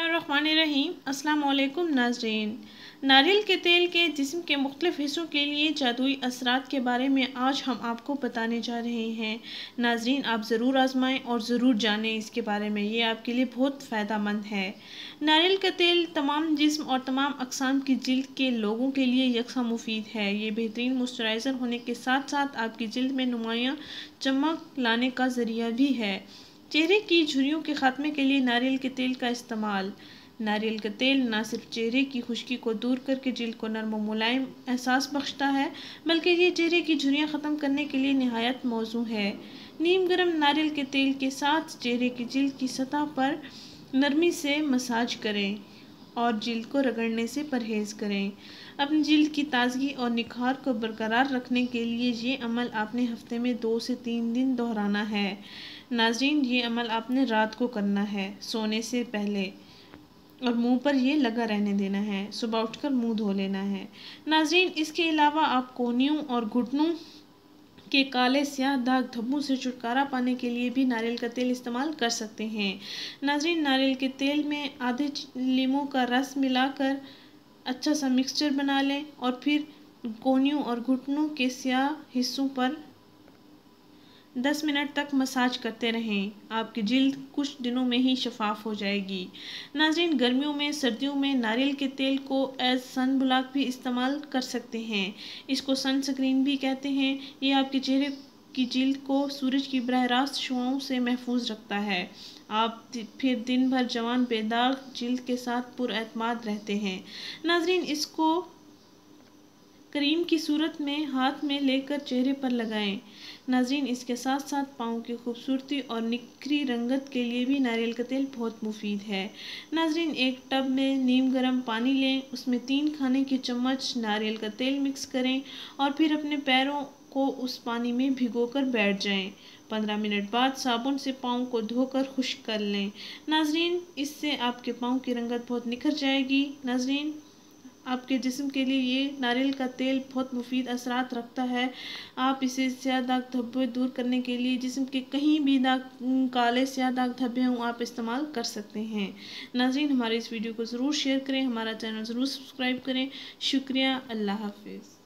बिस्मिल्लाहिर्रहमानिर्रहीम। अस्सलाम वालेकुम नाज़रीन। नारियल के तेल के जिस्म के मुख्तलिफ हिस्सों के लिए जादुई असरात के बारे में आज हम आपको बताने जा रहे हैं। नाज़रीन, आप ज़रूर आजमाएं और ज़रूर जानें इसके बारे में, ये आपके लिए बहुत फ़ायदा मंद है। नारियल का तेल तमाम जिस्म और तमाम अक़साम की जिल्द के लोगों के लिए यकसा मुफीद है। ये बेहतरीन मॉइस्चराइज़र होने के साथ साथ आपकी जिल्द में नुमायाँ चमक लाने का ज़रिया भी है। चेहरे की झुर्रियों के ख़ात्मे के लिए नारियल के तेल का इस्तेमाल। नारियल का तेल न सिर्फ चेहरे की खुश्की को दूर करके जिल्द को नरम और मुलायम एहसास बख्शता है, बल्कि ये चेहरे की झुर्रियाँ ख़त्म करने के लिए निहायत मौज़ू है। नीम गर्म नारियल के तेल के साथ चेहरे की जिल्द की सतह पर नरमी से मसाज करें और जिल्द को रगड़ने से परहेज़ करें। अपनी जिल्द की ताजगी और निखार को बरकरार रखने के लिए ये अमल आपने हफ्ते में 2 से 3 दिन दोहराना है। नाज़रीन, ये अमल आपने रात को करना है सोने से पहले और मुंह पर ये लगा रहने देना है। सुबह उठकर मुंह धो लेना है। नाज़रीन, इसके अलावा आप कोहनियों और घुटनों के काले स्याह दाग धब्बों से छुटकारा पाने के लिए भी नारियल का तेल इस्तेमाल कर सकते हैं। नाज़रीन, नारियल के तेल में आधे लीमू का रस मिलाकर अच्छा सा मिक्सचर बना लें और फिर कोहनियों और घुटनों के स्याह हिस्सों पर 10 मिनट तक मसाज करते रहें। आपकी जिल्द कुछ दिनों में ही शफाफ हो जाएगी। नाज़रीन, गर्मियों में सर्दियों में नारियल के तेल को एज सन ब्लॉक भी इस्तेमाल कर सकते हैं। इसको सन स्क्रीन भी कहते हैं। ये आपके चेहरे की जिल्द को सूरज की बराह रास्त शुआओं से महफूज रखता है। आप फिर दिन भर जवान बेदाग जिल्द के साथ पुरएतमाद रहते हैं। नाज़रीन, इसको क्रीम की सूरत में हाथ में लेकर चेहरे पर लगाएं। नाज़रीन, इसके साथ साथ पाँव की खूबसूरती और निखरी रंगत के लिए भी नारियल का तेल बहुत मुफीद है। नाज़रीन, एक टब में नीम गर्म पानी लें, उसमें 3 खाने की चम्मच नारियल का तेल मिक्स करें और फिर अपने पैरों को उस पानी में भिगोकर बैठ जाएं। 15 मिनट बाद साबुन से पाँव को धोकर खुश्क कर लें। नाज़रीन, इससे आपके पाँव की रंगत बहुत निखर जाएगी। नाज़रीन, आपके जिस्म के लिए ये नारियल का तेल बहुत मुफीद असरात रखता है। आप इसे स्याह दाग धब्बे दूर करने के लिए जिस्म के कहीं भी काले स्याह दाग धब्बे हों, आप इस्तेमाल कर सकते हैं। नाज़रीन, हमारे इस वीडियो को ज़रूर शेयर करें, हमारा चैनल ज़रूर सब्सक्राइब करें। शुक्रिया। अल्लाह हाफिज़।